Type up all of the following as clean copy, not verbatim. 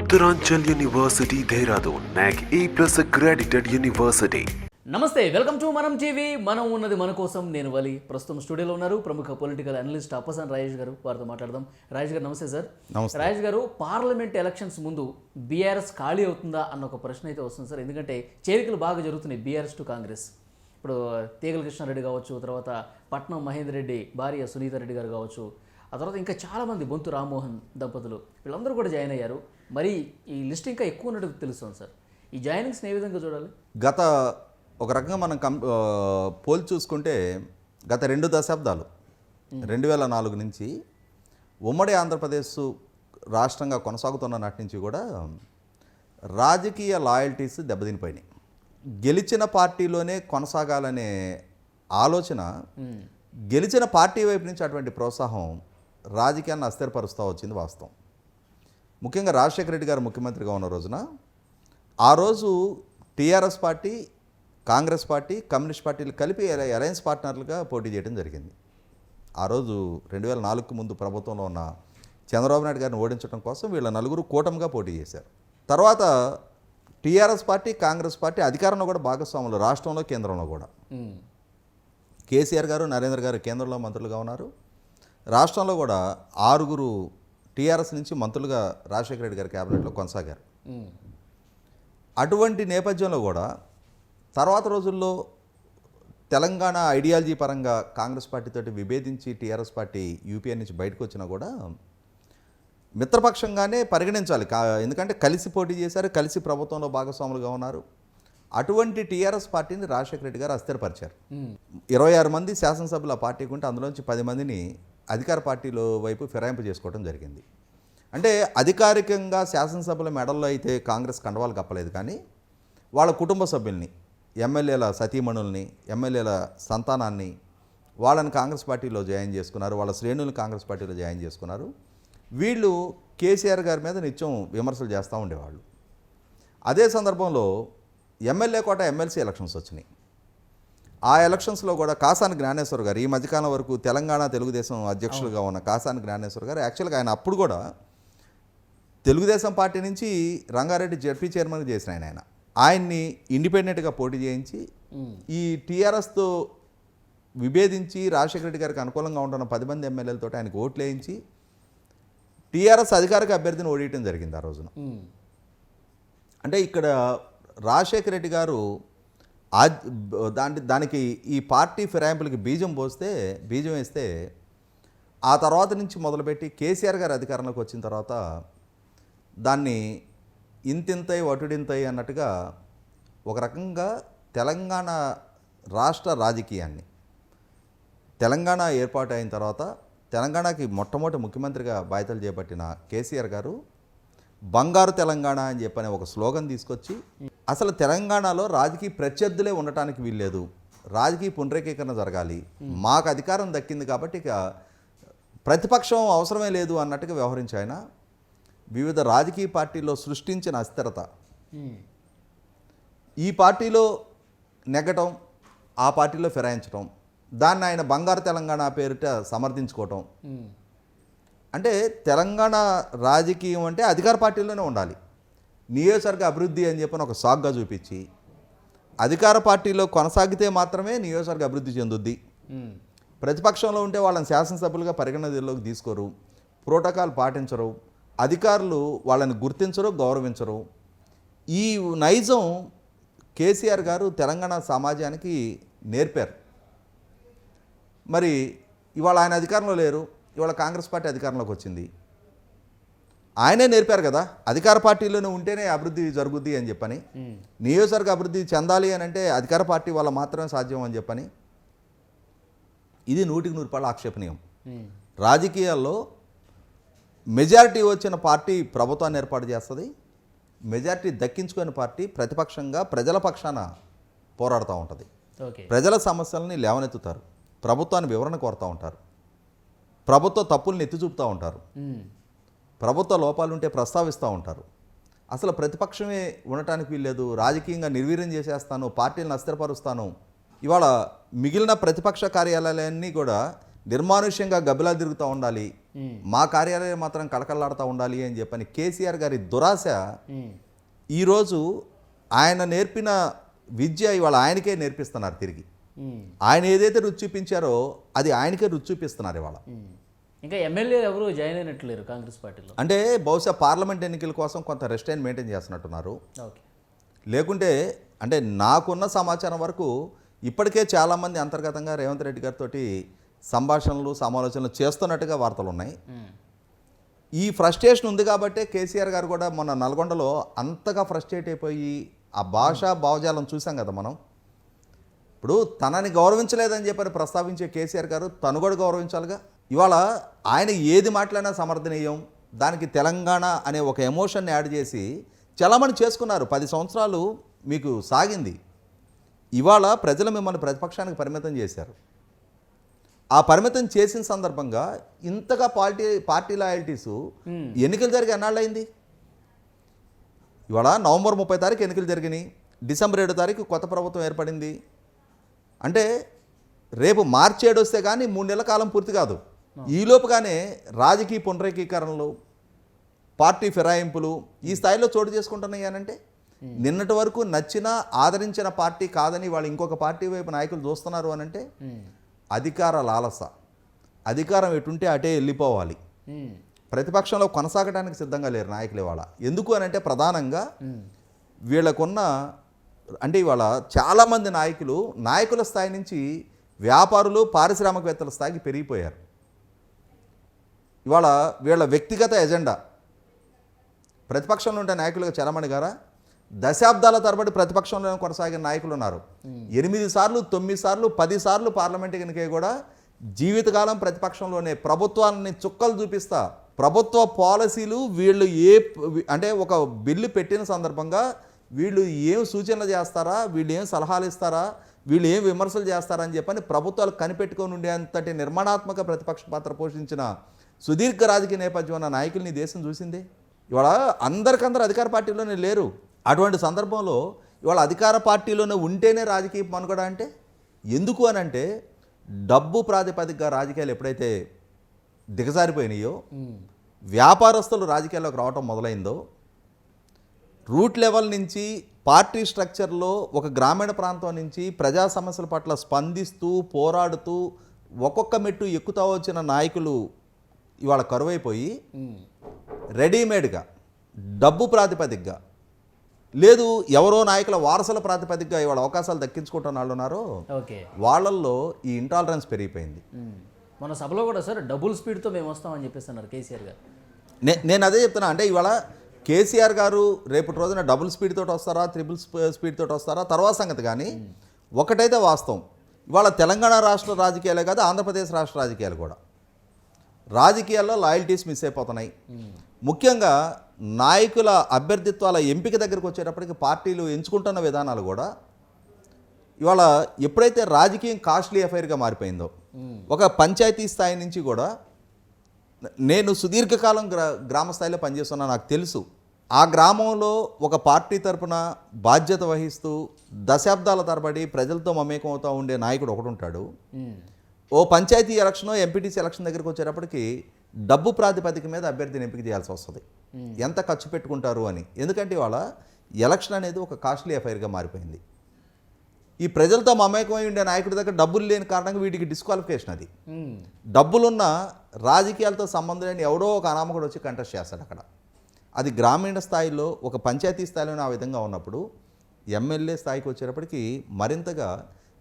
Uttaranchal University, Dehradun, NAC A+ accredited university. నమస్తే, welcome to మనం TV. మనం ఉన్నది మన కోసం. నేను వలి. ప్రస్తుతం స్టూడియోలో ఉన్నారు ప్రముఖ పొలిటికల్ అనలిస్ట్ అప్పసాని రాజేష్ గారు. వారితో మాట్లాడదాం. రాజేష్ గారు నమస్తే సార్. నమస్తే. రాజేష్ గారు, పార్లమెంట్ ఎలక్షన్స్ ముందు బీఆర్ఎస్ ఖాళీ అవుతుందా అన్న ఒక ప్రశ్న అయితే వస్తుంది సార్. ఎందుకంటే చేరికలు బాగా జరుగుతున్నాయి బీఆర్ఎస్ టు కాంగ్రెస్. ఇప్పుడు తీగల కృష్ణారెడ్డి కావచ్చు, తర్వాత పట్నం మహేందర్ రెడ్డి భార్య సునీత రెడ్డి గారు కావచ్చు, ఆ తర్వాత ఇంకా చాలామంది బొంతు రామ్మోహన్ దంపతులు వీళ్ళందరూ కూడా జాయిన్ అయ్యారు. మరి ఈ లిస్ట్ ఇంకా ఎక్కువ ఉన్నట్టు తెలుస్తుంది సార్. ఈ జాయినింగ్స్ని ఏ విధంగా చూడాలి? గత ఒక రకంగా మనం పోల్ చూసుకుంటే గత 2 దశాబ్దాలు 2004 నుంచి ఉమ్మడి ఆంధ్రప్రదేశ్ రాష్ట్రంగా కొనసాగుతున్న నాటి నుంచి కూడా రాజకీయ లాయల్టీస్ దెబ్బతినిపోయినాయి. గెలిచిన పార్టీలోనే కొనసాగాలనే ఆలోచన, గెలిచిన పార్టీ వైపు నుంచి అటువంటి ప్రోత్సాహం రాజకీయాన్ని అస్థిరపరుస్తూ వచ్చింది వాస్తవం. ముఖ్యంగా రాజశేఖర రెడ్డి గారు ముఖ్యమంత్రిగా ఉన్న రోజున ఆ రోజు TRS party, Congress party, communist పార్టీలు కలిపి అలయన్స్ పార్ట్నర్లుగా పోటీ చేయడం జరిగింది. ఆ రోజు 2004కు ముందు ప్రభుత్వంలో ఉన్న చంద్రబాబు నాయుడు గారిని ఓడించడం కోసం వీళ్ళ నలుగురు కూటమిగా పోటీ చేశారు. తర్వాత టీఆర్ఎస్ పార్టీ, కాంగ్రెస్ పార్టీ అధికారంలో కూడా భాగస్వాములు, రాష్ట్రంలో కేంద్రంలో కూడా. కేసీఆర్ గారు, నరేంద్ర గారు కేంద్రంలో మంత్రులుగా ఉన్నారు. రాష్ట్రంలో కూడా 6 టీఆర్ఎస్ నుంచి మంత్రులుగా రాజశేఖర రెడ్డి గారి క్యాబినెట్లో కొనసాగారు. అటువంటి నేపథ్యంలో కూడా తర్వాత రోజుల్లో తెలంగాణ ఐడియాలజీ పరంగా కాంగ్రెస్ పార్టీతోటి విభేదించి టీఆర్ఎస్ పార్టీ యూపీఏ నుంచి బయటకు వచ్చినా కూడా మిత్రపక్షంగానే పరిగణించాలి. ఎందుకంటే కలిసి పోటీ చేశారు, కలిసి ప్రభుత్వంలో భాగస్వాములుగా ఉన్నారు. అటువంటి టీఆర్ఎస్ పార్టీని రాజశేఖర రెడ్డి గారు అస్థిరపరిచారు. 26 మంది శాసనసభ్యులు ఆ పార్టీకి ఉంటే అందులోంచి 10 మందిని అధికార పార్టీలో వైపు ఫిరాయింపు చేసుకోవడం జరిగింది. అంటే అధికారికంగా శాసనసభల మెడల్లో అయితే కాంగ్రెస్ కండవాలు కప్పలేదు, కానీ వాళ్ళ కుటుంబ సభ్యుల్ని, ఎమ్మెల్యేల సతీమణుల్ని, ఎమ్మెల్యేల సంతానాన్ని వాళ్ళని కాంగ్రెస్ పార్టీలో జాయిన్ చేసుకున్నారు. వాళ్ళ శ్రేణులను కాంగ్రెస్ పార్టీలో జాయిన్ చేసుకున్నారు. వీళ్ళు కేసీఆర్ గారి మీద నిత్యం విమర్శలు చేస్తూ ఉండేవాళ్ళు. అదే సందర్భంలో ఎమ్మెల్యే కోట ఎమ్మెల్సీ ఎలక్షన్స్ వచ్చినాయి. ఆ ఎలక్షన్స్లో కూడా కాసాని జ్ఞానేశ్వర్ గారు, ఈ మధ్యకాలం వరకు తెలంగాణ తెలుగుదేశం అధ్యక్షులుగా ఉన్న కాసాని జ్ఞానేశ్వర్ గారు, యాక్చువల్గా ఆయన అప్పుడు కూడా తెలుగుదేశం పార్టీ నుంచి రంగారెడ్డి జడ్పీ చైర్మన్ చేసిన ఆయన్ని ఇండిపెండెంట్గా పోటీ చేయించి ఈ టీఆర్ఎస్తో విభేదించి రాజశేఖర రెడ్డి గారికి అనుకూలంగా ఉంటున్న 10 మంది ఎమ్మెల్యేలతో ఆయనకు ఓట్లు వేయించి టీఆర్ఎస్ అధికారిక అభ్యర్థిని ఓడియటం జరిగింది ఆ రోజున. అంటే ఇక్కడ రాజశేఖర రెడ్డి గారు దానికి ఈ పార్టీ ఫిరాయింపులకి బీజం వేస్తే ఆ తర్వాత నుంచి మొదలుపెట్టి కేసీఆర్ గారు అధికారంలోకి వచ్చిన తర్వాత దాన్ని ఇంతింతై వటుడింతై అన్నట్టుగా ఒక రకంగా తెలంగాణ రాష్ట్ర రాజకీయాన్ని, తెలంగాణ ఏర్పాటు అయిన తర్వాత తెలంగాణకి మొట్టమొదటి ముఖ్యమంత్రిగా బాధ్యతలు చేపట్టిన కేసీఆర్ గారు బంగారు తెలంగాణ అని చెప్పని ఒక స్లోగన్ తీసుకొచ్చి అసలు తెలంగాణలో రాజకీయ ప్రత్యర్థులే ఉండటానికి వీల్లేదు, రాజకీయ పునరేకీకరణ జరగాలి, మాకు అధికారం దక్కింది కాబట్టి ఇక ప్రతిపక్షం అవసరమే లేదు అన్నట్టుగా వ్యవహరించి ఆయన వివిధ రాజకీయ పార్టీల్లో సృష్టించిన అస్థిరత, ఈ పార్టీలో నెగ్గటం, ఆ పార్టీలో ఫిరాయించడం, దాన్ని ఆయన బంగారు తెలంగాణ పేరిట సమర్థించుకోవటం. అంటే తెలంగాణ రాజకీయం అంటే అధికార పార్టీలోనే ఉండాలి, నియోజకవర్గ అభివృద్ధి అని చెప్పని ఒక సాగ్గా చూపించి అధికార పార్టీలో కొనసాగితే మాత్రమే నియోజకవర్గ అభివృద్ధి చెందుద్ది, ప్రతిపక్షంలో ఉంటే వాళ్ళని శాసనసభ్యులుగా పరిగణనలోకి తీసుకోరు, ప్రోటోకాల్ పాటించరు, అధికారులు వాళ్ళని గుర్తించరు, గౌరవించరు. ఈ నైజం కేసీఆర్ గారు తెలంగాణ సమాజానికి నేర్పారు. మరి ఇవాళ ఆయన అధికారంలో లేరు, ఇవాళ కాంగ్రెస్ పార్టీ అధికారంలోకి వచ్చింది. ఆయనే నేర్పారు కదా, అధికార పార్టీలోనే ఉంటేనే అభివృద్ధి జరుగుద్ది అని చెప్పని, నియోజకవర్గ అభివృద్ధి చెందాలి అని అంటే అధికార పార్టీ వల్ల మాత్రమే సాధ్యం అని చెప్పని. ఇది 100% ఆక్షేపణీయం. రాజకీయాల్లో మెజారిటీ వచ్చిన పార్టీ ప్రభుత్వాన్ని ఏర్పాటు చేస్తుంది, మెజారిటీ దక్కించుకునే పార్టీ ప్రతిపక్షంగా ప్రజల పక్షాన పోరాడుతూ ఉంటుంది, ప్రజల సమస్యలని లేవనెత్తుతారు, ప్రభుత్వాన్ని వివరణ కోరుతూ ఉంటారు, ప్రభుత్వ తప్పుల్ని ఎత్తి చూపుతూ ఉంటారు, ప్రభుత్వ లోపాలుంటే ప్రస్తావిస్తూ ఉంటారు. అసలు ప్రతిపక్షమే ఉండటానికి వీల్లేదు, రాజకీయంగా నిర్వీర్యం చేసేస్తాను, పార్టీలను అస్థిరపరుస్తాను. ఇవాళ మిగిలిన ప్రతిపక్ష కార్యాలయాలన్నీ కూడా నిర్మానుష్యంగా గబ్బిలా తిరుగుతూ ఉండాలి, మా కార్యాలయం మాత్రం కళకళలాడుతూ ఉండాలి అని చెప్పని కేసీఆర్ గారి దురాశ ఈరోజు ఆయన నేర్పిన విద్య ఇవాళ ఆయనకే నేర్పిస్తున్నారు తిరిగి. ఆయన ఏదైతే రుచి చూపించారో అది ఆయనకే రుచి చూపిస్తున్నారు ఇవాళ. ఇంకా ఎమ్మెల్యేలు ఎవరు జాయిన్ అయినట్లేరు కాంగ్రెస్ పార్టీలో. అంటే బహుశా పార్లమెంట్ ఎన్నికల కోసం కొంత రెస్టైన్ మెయింటైన్ చేస్తున్నట్టున్నారు. ఓకే. లేకుంటే అంటే నాకున్న సమాచారం వరకు ఇప్పటికే చాలామంది అంతర్గతంగా రేవంత్ రెడ్డి గారితో సంభాషణలు సమాలోచనలు చేస్తున్నట్టుగా వార్తలు ఉన్నాయి. ఈ ఫ్రస్ట్రేషన్ ఉంది కాబట్టే కేసీఆర్ గారు కూడా మొన్న నల్గొండలో అంతగా ఫ్రస్ట్రేట్ అయిపోయి ఆ భాషా భావజాలం చూసాం కదా మనం. ఇప్పుడు తనని గౌరవించలేదని చెప్పని ప్రస్తావించే కేసీఆర్ గారు తను కూడా గౌరవించాలిగా. ఇవాళ ఆయన ఏది మాట్లాడినా సమర్థనీయం, దానికి తెలంగాణ అనే ఒక ఎమోషన్ని యాడ్ చేసి చలమని చేసుకున్నారు. 10 సంవత్సరాలు మీకు సాగింది. ఇవాళ ప్రజలు మిమ్మల్ని ప్రతిపక్షానికి పరిమితం చేశారు. ఆ పరిమితం చేసిన సందర్భంగా ఇంతగా పార్టీ లాయల్టీసు ఎన్నికలు జరిగి ఎన్నాళ్ళైంది? ఇవాళ నవంబర్ 30 తారీఖు ఎన్నికలు జరిగినాయి, డిసెంబర్ 7 తారీఖు కొత్త ప్రభుత్వం ఏర్పడింది. అంటే రేపు మార్చి 7 వస్తే కానీ 3 నెలల కాలం పూర్తి కాదు. ఈలోపుగానే రాజకీయ పునరేకీకరణలు, పార్టీ ఫిరాయింపులు ఈ స్థాయిలో చోటు చేసుకుంటున్నాయి అనంటే నిన్నటి వరకు నచ్చిన ఆదరించిన పార్టీ కాదని వాళ్ళు ఇంకొక పార్టీ వైపు నాయకులు చూస్తున్నారు అనంటే అధికార లాలస. అధికారం ఎటుంటే అటే వెళ్ళిపోవాలి. ప్రతిపక్షంలో కొనసాగడానికి సిద్ధంగా లేరు నాయకులు ఇవాళ. ఎందుకు అనంటే ప్రధానంగా వీళ్ళకున్న అంటే ఇవాళ చాలామంది నాయకుల స్థాయి నుంచి వ్యాపారులు పారిశ్రామికవేత్తల స్థాయికి పెరిగిపోయారు. ఇవాళ వీళ్ళ వ్యక్తిగత ఎజెండా ప్రతిపక్షంలో ఉండే నాయకులుగా చలమణి గారా దశాబ్దాల తరబడి ప్రతిపక్షంలోనే కొనసాగిన నాయకులు ఉన్నారు. 8 సార్లు 9 సార్లు 10 సార్లు పార్లమెంట్ ఎన్నికే కూడా జీవితకాలం ప్రతిపక్షంలోనే ప్రభుత్వాలని చుక్కలు చూపిస్తా ప్రభుత్వ పాలసీలు వీళ్ళు అంటే ఒక బిల్లు పెట్టిన సందర్భంగా వీళ్ళు ఏం సూచనలు చేస్తారా, వీళ్ళు ఏం సలహాలు ఇస్తారా, వీళ్ళు ఏం విమర్శలు చేస్తారా అని చెప్పని ప్రభుత్వాలు కనిపెట్టుకొని ఉండేంతటి నిర్మాణాత్మక ప్రతిపక్ష పాత్ర పోషించిన సుదీర్ఘ రాజకీయ నేపథ్యం ఉన్న నాయకుల్ని దేశం చూసిందే. ఇవాళ అందరికందరూ అధికార పార్టీలోనే లేరు. అటువంటి సందర్భంలో ఇవాళ అధికార పార్టీలోనే ఉంటేనే రాజకీయ మనుగడ అంటే ఎందుకు అనంటే డబ్బు ప్రాతిపదికగా రాజకీయాలు ఎప్పుడైతే దిగజారిపోయినాయో, వ్యాపారస్తులు రాజకీయాల్లోకి రావటం మొదలైందో, రూట్ లెవెల్ నుంచి పార్టీ స్ట్రక్చర్లో ఒక గ్రామీణ ప్రాంతం నుంచి ప్రజా సమస్యల పట్ల స్పందిస్తూ పోరాడుతూ ఒక్కొక్క మెట్టు ఎక్కుతా వచ్చిన నాయకులు ఇవాళ కరువైపోయి రెడీమేడ్గా డబ్బు ప్రాతిపదికగా లేదు ఎవరో నాయకుల వారసుల ప్రాతిపదికగా ఇవాళ అవకాశాలు దక్కించుకుంటున్న వాళ్ళు ఉన్నారో వాళ్ళల్లో ఈ ఇంటాలరెన్స్ పెరిగిపోయింది. మన సభలో కూడా సార్ డబుల్ స్పీడ్తో మేము వస్తామని చెప్పేసి అన్నారు కేసీఆర్ గారు. నేను అదే చెప్తున్నా. అంటే ఇవాళ కేసీఆర్ గారు రేపటి రోజున డబుల్ స్పీడ్ తోటి వస్తారా, ట్రిపుల్ స్పీడ్ తోటి వస్తారా తర్వాత సంగతి. కానీ ఒకటైతే వాస్తవం, ఇవాళ తెలంగాణ రాష్ట్ర రాజకీయాలే కాదు ఆంధ్రప్రదేశ్ రాష్ట్ర రాజకీయాలు కూడా రాజకీయాల్లో లాయల్టీస్ మిస్ అయిపోతున్నాయి. ముఖ్యంగా నాయకుల అభ్యర్థిత్వాల ఎంపిక దగ్గరకు వచ్చేటప్పటికి పార్టీలు ఎంచుకుంటున్న విధానాలు కూడా ఇవాళ ఎప్పుడైతే రాజకీయం కాస్ట్లీ అఫైర్గా మారిపోయిందో, ఒక పంచాయతీ స్థాయి నుంచి కూడా నేను సుదీర్ఘకాలం గ్రామ స్థాయిలో పనిచేస్తున్నా, నాకు తెలుసు ఆ గ్రామంలో ఒక పార్టీ తరపున బాధ్యత వహిస్తూ దశాబ్దాల తరబడి ప్రజలతో మమేకం అవుతూ ఉండే నాయకుడు ఒకటి ఉంటాడు. ఓ పంచాయతీ ఎలక్షన్ ఎంపీటీసీ ఎలక్షన్ దగ్గరికి వచ్చేటప్పటికి డబ్బు ప్రాతిపదిక మీద అభ్యర్థిని ఎంపిక చేయాల్సి వస్తుంది, ఎంత ఖర్చు పెట్టుకుంటారు అని. ఎందుకంటే ఇవాళ ఎలక్షన్ అనేది ఒక కాస్ట్లీ అఫైర్గా మారిపోయింది. ఈ ప్రజలతో మమేకమై ఉండే నాయకుడి దగ్గర డబ్బులు లేని కారణంగా వీటికి డిస్క్వాలిఫికేషన్. అది డబ్బులున్న రాజకీయాలతో సంబంధం లేని ఎవడో ఒక అనామకుడు వచ్చి కంటెస్ట్ చేస్తాడు అక్కడ. అది గ్రామీణ స్థాయిలో ఒక పంచాయతీ స్థాయిలోనే ఆ విధంగా ఉన్నప్పుడు ఎమ్మెల్యే స్థాయికి వచ్చేటప్పటికి మరింతగా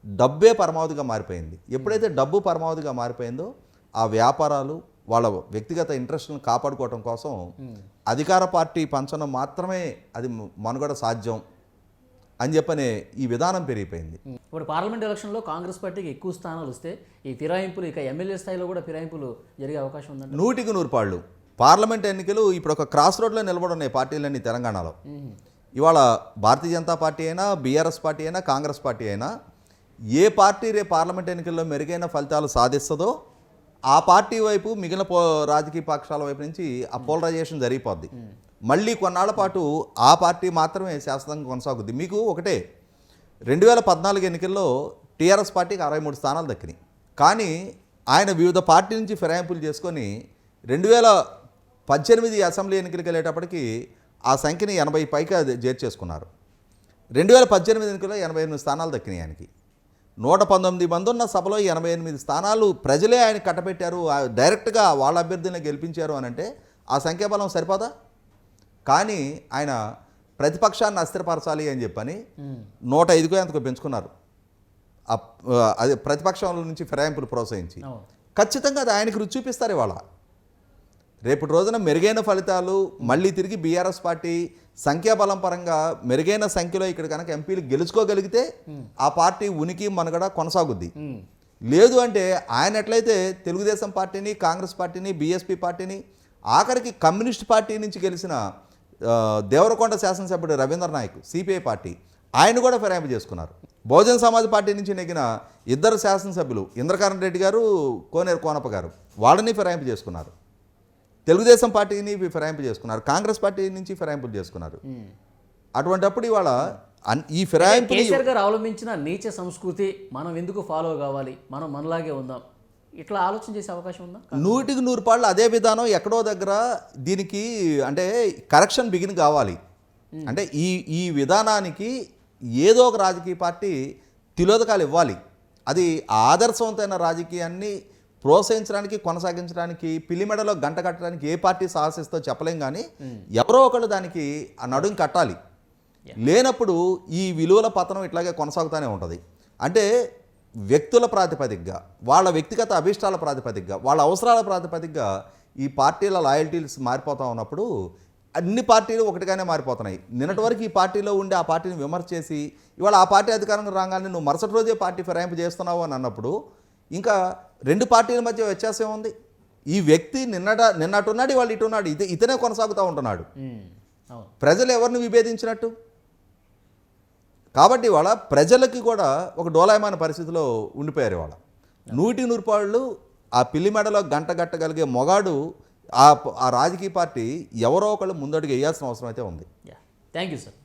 డబ్బే పరమావధిగా మారిపోయింది. ఎప్పుడైతే డబ్బు పరమావధిగా మారిపోయిందో ఆ వ్యాపారాలు వాళ్ళ వ్యక్తిగత ఇంట్రెస్ట్లను కాపాడుకోవటం కోసం అధికార పార్టీ పంచడం మాత్రమే అది మనుగడ సాధ్యం అని చెప్పనే ఈ విధానం పెరిగిపోయింది. ఇప్పుడు పార్లమెంట్ ఎలక్షన్లో కాంగ్రెస్ పార్టీకి ఎక్కువ స్థానాలు వస్తే ఈ ఫిరాయింపులు ఇక ఎమ్మెల్యే స్థాయిలో కూడా ఫిరాయింపులు జరిగే అవకాశం ఉందండి. 100కి 100 పాళ్ళు. పార్లమెంట్ ఎన్నికలు ఇప్పుడు ఒక క్రాస్ రోడ్లో నిలబడి ఉన్నాయి పార్టీలన్నీ తెలంగాణలో. ఇవాళ భారతీయ జనతా పార్టీ అయినా, బీఆర్ఎస్ పార్టీ అయినా, కాంగ్రెస్ పార్టీ అయినా ఏ పార్టీ రేపు పార్లమెంట్ ఎన్నికల్లో మెరుగైన ఫలితాలు సాధిస్తుందో ఆ పార్టీ వైపు మిగిలిన రాజకీయ పక్షాల వైపు నుంచి ఆ పోలరైజేషన్ జరిగిపోద్ది. మళ్ళీ కొన్నాళ్ల పాటు ఆ పార్టీ మాత్రమే శాశ్వతంగా కొనసాగుద్ది. మీకు ఒకటే, 2014 ఎన్నికల్లో టీఆర్ఎస్ పార్టీకి 63 స్థానాలు దక్కినాయి. కానీ ఆయన వివిధ పార్టీ నుంచి ఫిరాయింపులు చేసుకొని 2018 అసెంబ్లీ ఎన్నికలకు వెళ్ళేటప్పటికి ఆ సంఖ్యని 80 పైగా చేర్చేసుకున్నారు. 2018 ఎన్నికల్లో 88 స్థానాలు దక్కినాయి ఆయనకి. 119 మంది ఉన్న సభలో 88 స్థానాలు ప్రజలే ఆయన కట్టబెట్టారు, డైరెక్ట్గా వాళ్ళ అభ్యర్థిని గెలిపించారు అని అంటే ఆ సంఖ్యాబలం సరిపోదా? కానీ ఆయన ప్రతిపక్షాన్ని అస్థిరపరచాలి అని చెప్పని 105కో ఎంతకో పెంచుకున్నారు. అది ప్రతిపక్షం నుంచి ఫిరాయింపులు ప్రోత్సహించి ఖచ్చితంగా అది ఆయనకి రుచి చూపిస్తారు. ఇవాళ రేపటి రోజున మెరుగైన ఫలితాలు మళ్ళీ తిరిగి బీఆర్ఎస్ పార్టీ సంఖ్యాబలం పరంగా మెరుగైన సంఖ్యలో ఇక్కడ కనుక ఎంపీలు గెలుచుకోగలిగితే ఆ పార్టీ ఉనికి మనుగడ కొనసాగుద్ది. లేదు అంటే ఆయన ఎట్లయితే తెలుగుదేశం పార్టీని, కాంగ్రెస్ పార్టీని, బీఎస్పీ పార్టీని, ఆఖరికి కమ్యూనిస్ట్ పార్టీ నుంచి గెలిచిన దేవరకొండ శాసనసభ్యుడు రవీంద్ర నాయక్ సిపిఐ పార్టీ ఆయన కూడా ఫిరాయింపు చేసుకున్నారు. బహుజన సమాజ్ పార్టీ నుంచి నెగ్గిన 2 శాసనసభ్యులు ఇంద్రకరణ్ రెడ్డి గారు, కోనేరు కోనప్ప గారు వాళ్ళని ఫిరాయింపు చేసుకున్నారు. తెలుగుదేశం పార్టీని ఫిరాయింపు చేసుకున్నారు, కాంగ్రెస్ పార్టీ నుంచి ఫిరాయింపులు చేసుకున్నారు. అటువంటిప్పుడు ఇవాళ ఈ ఫిరాయింపు కేసీఆర్ గారు అవలంబించిన నీచ సంస్కృతి మనం ఎందుకు ఫాలో కావాలి, మనం మనలాగే ఉందాం, ఇట్లా ఆలోచన చేసే అవకాశం ఉందా? 100కి 100 పాళ్ళు అదే విధానం ఎక్కడో దగ్గర దీనికి అంటే కరెక్షన్ బిగిన్ కావాలి. అంటే ఈ విధానానికి ఏదో ఒక రాజకీయ పార్టీ తిలోదకాలు ఇవ్వాలి. అది ఆదర్శవంతమైన రాజకీయాన్ని ప్రోత్సహించడానికి, కొనసాగించడానికి, పిల్లిమెడలో గంట కట్టడానికి ఏ పార్టీ సాహసిస్తో చెప్పలేం. కానీ ఎవరో ఒకళ్ళు దానికి ఆ నడుం కట్టాలి. లేనప్పుడు ఈ విలువల పతనం ఇట్లాగే కొనసాగుతూనే ఉంటుంది. అంటే వ్యక్తుల ప్రాతిపదికగా, వాళ్ళ వ్యక్తిగత అభిష్టాల ప్రాతిపదికగా, వాళ్ళ అవసరాల ప్రాతిపదికగా ఈ పార్టీల లాయల్టీస్ మారిపోతూ ఉన్నప్పుడు అన్ని పార్టీలు ఒకటిగానే మారిపోతున్నాయి. నిన్నటి వరకు ఈ పార్టీలో ఉండి ఆ పార్టీని విమర్శ చేసి ఇవాళ ఆ పార్టీ అధికారంగా రాగానే నువ్వు మరుసటి రోజే పార్టీ ఫిరాయింపు చేస్తున్నావు అని అన్నప్పుడు ఇంకా 2 పార్టీల మధ్య వ్యత్యాసం ఉంది. ఈ వ్యక్తి నిన్నట్టున్నాడు, ఇవాళ ఇటున్నాడు, ఇతనే కొనసాగుతూ ఉంటున్నాడు. ప్రజలు ఎవరిని విభేదించినట్టు? కాబట్టి ఇవాళ ప్రజలకి కూడా ఒక డోలాయమాన పరిస్థితిలో ఉండిపోయారు. ఇవాళ 100కి 100 పాళ్ళు ఆ పిల్లి మెడలో గంట గట్టగలిగే మొగాడు ఆ రాజకీయ పార్టీ ఎవరో ఒకళ్ళు ముందడుగు వేయాల్సిన అవసరం అయితే ఉంది. Thank you sir.